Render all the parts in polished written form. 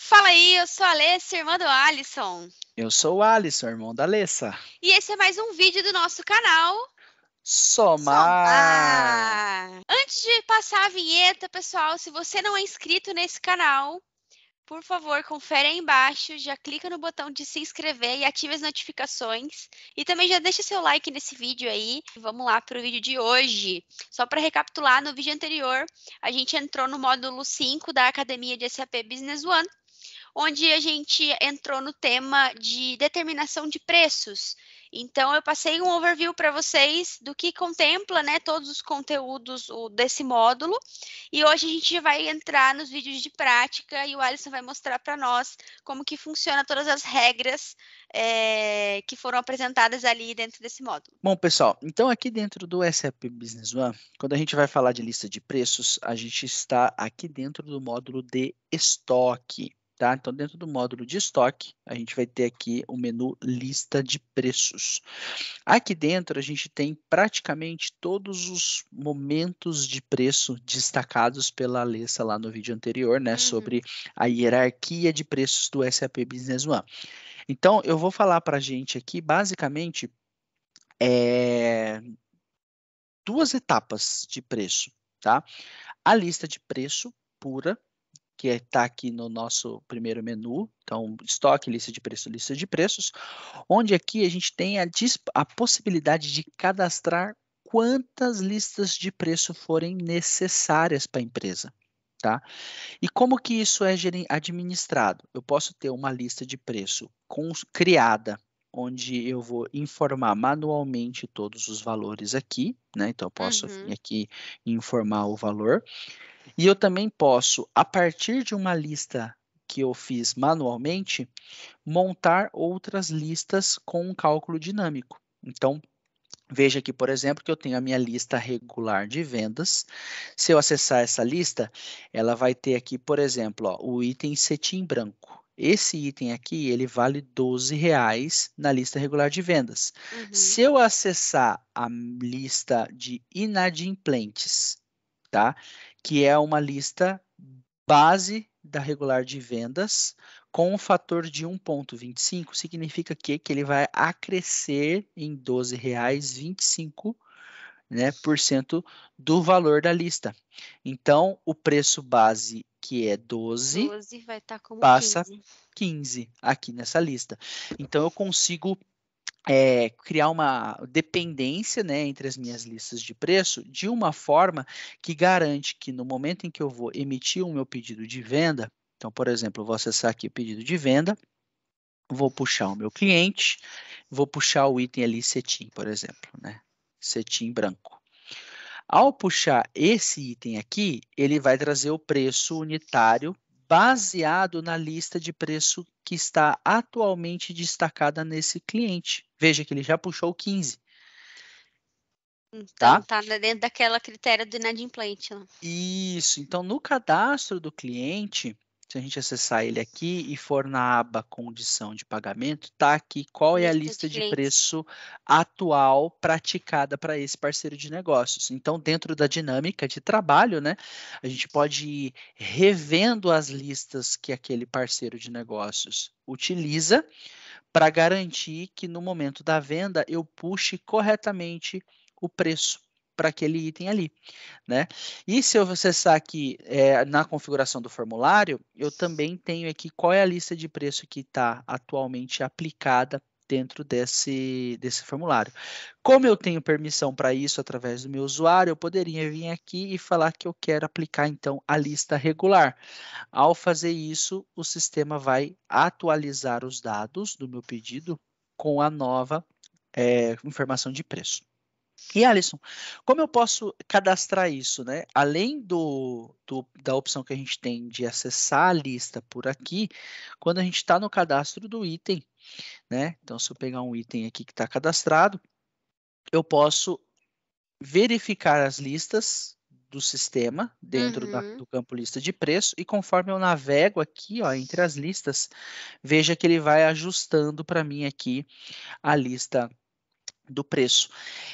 Fala aí, eu sou a Alessia, irmã do Alisson. Eu sou o Alisson, irmão da Alessa. E esse é mais um vídeo do nosso canal Somar! Somar. Antes de passar a vinheta, pessoal, se você não é inscrito nesse canal, por favor, confere aí embaixo, já clica no botão de se inscrever e ative as notificações. E também já deixa seu like nesse vídeo aí. Vamos lá para o vídeo de hoje. Só para recapitular, no vídeo anterior, a gente entrou no módulo 5 da Academia de SAP Business One, onde a gente entrou no tema de determinação de preços. Então, eu passei um overview para vocês do que contempla, né, todos os conteúdos desse módulo. E hoje a gente vai entrar nos vídeos de prática e o Alisson vai mostrar para nós como que funciona todas as regras que foram apresentadas ali dentro desse módulo. Bom, pessoal, então aqui dentro do SAP Business One, quando a gente vai falar de lista de preços, a gente está aqui dentro do módulo de estoque, tá? Então, dentro do módulo de estoque, a gente vai ter aqui o menu lista de preços. Aqui dentro, a gente tem praticamente todos os momentos de preço destacados pela Alessa lá no vídeo anterior, né? Sobre a hierarquia de preços do SAP Business One. Então, eu vou falar para a gente aqui, basicamente, duas etapas de preço, tá? A lista de preço pura, que está aqui no nosso primeiro menu, então estoque, lista de preços, onde aqui a gente tem a possibilidade de cadastrar quantas listas de preço forem necessárias para a empresa. Tá? E como que isso é administrado? Eu posso ter uma lista de preço criada, onde eu vou informar manualmente todos os valores aqui, né? Então eu posso vir aqui e informar o valor. E eu também posso, a partir de uma lista que eu fiz manualmente, montar outras listas com um cálculo dinâmico. Então, veja aqui, por exemplo, que eu tenho a minha lista regular de vendas. Se eu acessar essa lista, ela vai ter aqui, por exemplo, ó, o item cetim branco. Esse item aqui, ele vale R$ 12 na lista regular de vendas. Se eu acessar a lista de inadimplentes, tá? Que é uma lista base da regular de vendas com um fator de 1,25, significa que ele vai acrescer em R$ 12,25, né, por cento do valor da lista. Então, o preço base, que é 12, 12 vai estar como passa 15. 15 aqui nessa lista. Então, eu consigo criar uma dependência, né, entre as minhas listas de preço de uma forma que garante que no momento em que eu vou emitir o meu pedido de venda, então, por exemplo, eu vou acessar aqui o pedido de venda, vou puxar o meu cliente, vou puxar o item ali cetim, por exemplo, né, cetim branco. Ao puxar esse item aqui, ele vai trazer o preço unitário baseado na lista de preço que está atualmente destacada nesse cliente. Veja que ele já puxou 15, Então, tá? tá dentro daquela critério do inadimplente. Lá. Isso. Então, no cadastro do cliente, se a gente acessar ele aqui e for na aba condição de pagamento, tá aqui qual é a Lista de lista de clientes. preço atual praticada para esse parceiro de negócios. Então, dentro da dinâmica de trabalho, né, a gente pode ir revendo as listas que aquele parceiro de negócios utiliza para garantir que no momento da venda eu puxe corretamente o preço para aquele item ali, né? E se eu acessar aqui na configuração do formulário, eu também tenho aqui qual é a lista de preço que está atualmente aplicada dentro desse formulário. Como eu tenho permissão para isso através do meu usuário, eu poderia vir aqui e falar que eu quero aplicar então a lista regular. Ao fazer isso, o sistema vai atualizar os dados do meu pedido com a nova informação de preço. E Alisson, como eu posso cadastrar isso, né? Além da opção que a gente tem de acessar a lista por aqui, quando a gente está no cadastro do item, né? Então, se eu pegar um item aqui que está cadastrado, eu posso verificar as listas do sistema dentro do campo lista de preço e conforme eu navego aqui, ó, entre as listas, veja que ele vai ajustando para mim aqui a lista do preço.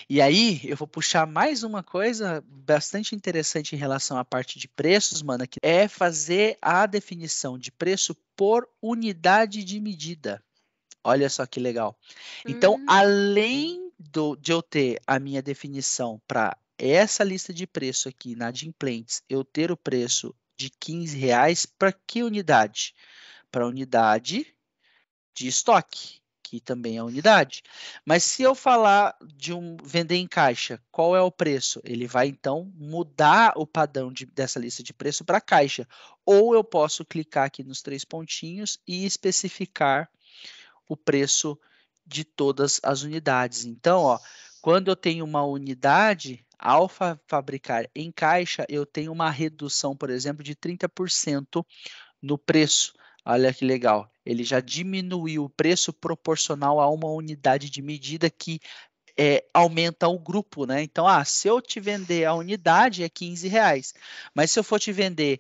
E aí, eu vou puxar mais uma coisa bastante interessante em relação à parte de preços, mano, que é fazer a definição de preço por unidade de medida. Olha só que legal. Então, além de eu ter a minha definição para essa lista de preço aqui, inadimplentes, eu ter o preço de R$ 15 para que unidade? Para unidade de estoque, que também é unidade. Mas se eu falar de vender em caixa, qual é o preço? Ele vai então mudar o padrão dessa lista de preço para caixa. Ou eu posso clicar aqui nos 3 pontinhos e especificar o preço de todas as unidades. Então, ó, quando eu tenho uma unidade, ao fabricar em caixa, eu tenho uma redução, por exemplo, de 30% no preço. Olha que legal. Ele já diminuiu o preço proporcional a uma unidade de medida que aumenta o grupo, né? Então, se eu te vender a unidade é R$ 15, mas se eu for te vender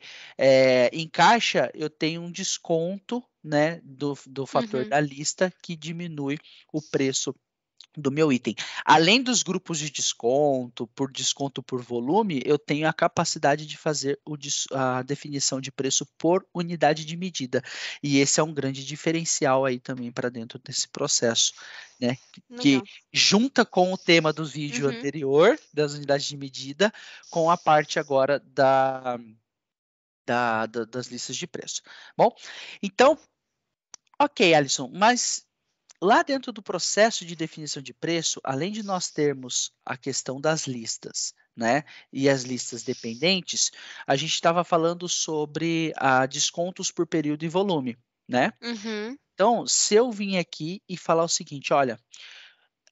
em caixa, eu tenho um desconto, né, do fator da lista que diminui o preço do meu item. Além dos grupos de desconto por volume, eu tenho a capacidade de fazer a definição de preço por unidade de medida. E esse é um grande diferencial aí também para dentro desse processo, né? Que junta com o tema do vídeo anterior, das unidades de medida, com a parte agora das listas de preço. Bom, então, ok, Alisson, mas lá dentro do processo de definição de preço, além de nós termos a questão das listas, né, e as listas dependentes, a gente estava falando sobre descontos por período e volume, né? Então, se eu vim aqui e falar o seguinte, olha,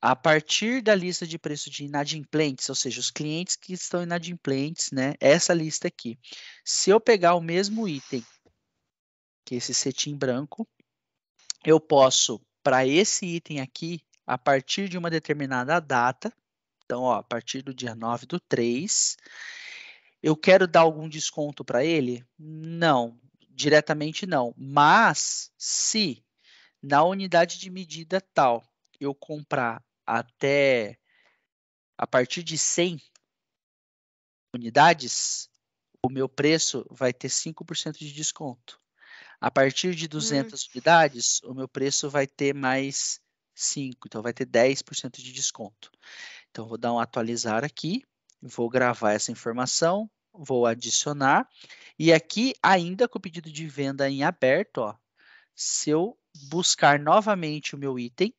a partir da lista de preço de inadimplentes, ou seja, os clientes que estão inadimplentes, né, essa lista aqui, se eu pegar o mesmo item, que é esse cetim branco, eu posso, para esse item aqui, a partir de uma determinada data, então, ó, a partir do dia 9/3, eu quero dar algum desconto para ele? Não, diretamente não. Mas, se na unidade de medida tal eu comprar até a partir de 100 unidades, o meu preço vai ter 5% de desconto. A partir de 200 unidades, o meu preço vai ter mais 5, então vai ter 10% de desconto. Então, vou dar um atualizar aqui, vou gravar essa informação, vou adicionar, e aqui, ainda com o pedido de venda em aberto, ó, se eu buscar novamente o meu item,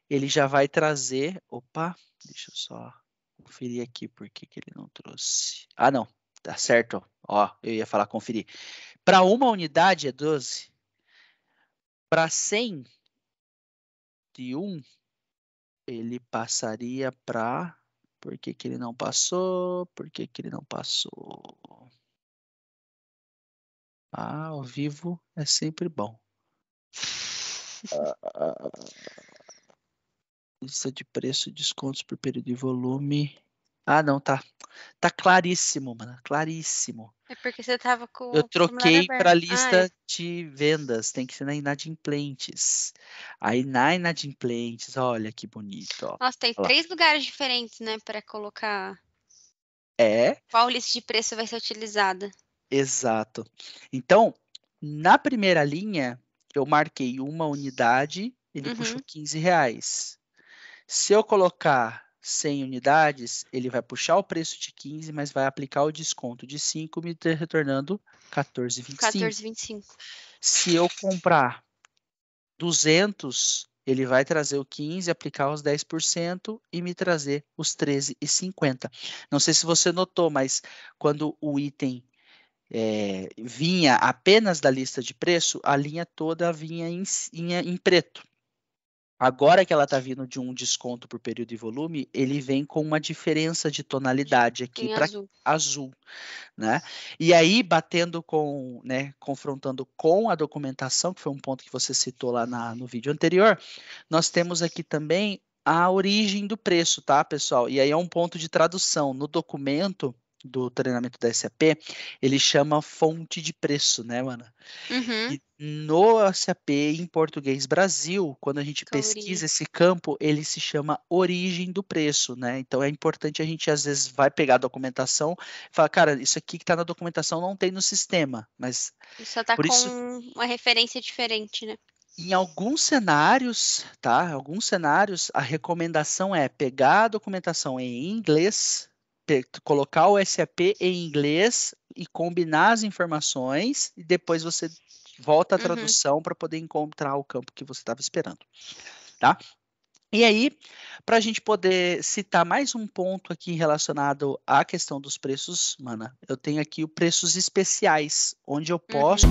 ele já vai trazer, opa, deixa eu só conferir aqui por que ele não trouxe. Ah, não, tá certo, ó, eu ia falar conferir. Para uma unidade é 12. Para 100 de 1, ele passaria para... Por que ele não passou? Por que ele não passou? Ao vivo é sempre bom. Lista de preço, descontos por período e volume. Não, tá claríssimo, mano, claríssimo. É porque você tava com Eu o formulário troquei para a aberto. lista de vendas, tem que ser na inadimplentes. Aí na inadimplentes, olha que bonito, ó. Nossa, tem Olha lá. 3 lugares diferentes, né, para colocar É, qual lista de preço vai ser utilizada. exato. Então, na primeira linha, eu marquei uma unidade, ele puxou R$ 15. Se eu colocar 100 unidades, ele vai puxar o preço de 15, mas vai aplicar o desconto de 5, me retornando R$14,25. 14,25. Se eu comprar 200, ele vai trazer o 15, aplicar os 10% e me trazer os R$13,50. Não sei se você notou, mas quando o item vinha apenas da lista de preço, a linha toda vinha em preto. Agora que ela está vindo de um desconto por período e volume, ele vem com uma diferença de tonalidade aqui para azul, né? E aí, confrontando com a documentação, que foi um ponto que você citou lá no vídeo anterior, nós temos aqui também a origem do preço, tá, pessoal? E aí é um ponto de tradução. No documento, do treinamento da SAP, ele chama fonte de preço, né, mano? Uhum. E no SAP, em português Brasil, quando a gente pesquisa esse campo, ele se chama origem do preço, né? Então é importante a gente, às vezes, vai pegar a documentação e falar, cara, isso aqui que está na documentação não tem no sistema, mas Só tá por com isso, uma referência diferente, né? em alguns cenários, tá? Alguns cenários, a recomendação é pegar a documentação em inglês, colocar o SAP em inglês e combinar as informações e depois você volta à tradução para poder encontrar o campo que você estava esperando, tá? E aí, para a gente poder citar mais um ponto aqui relacionado à questão dos preços, mana, eu tenho aqui o preços especiais, onde eu posso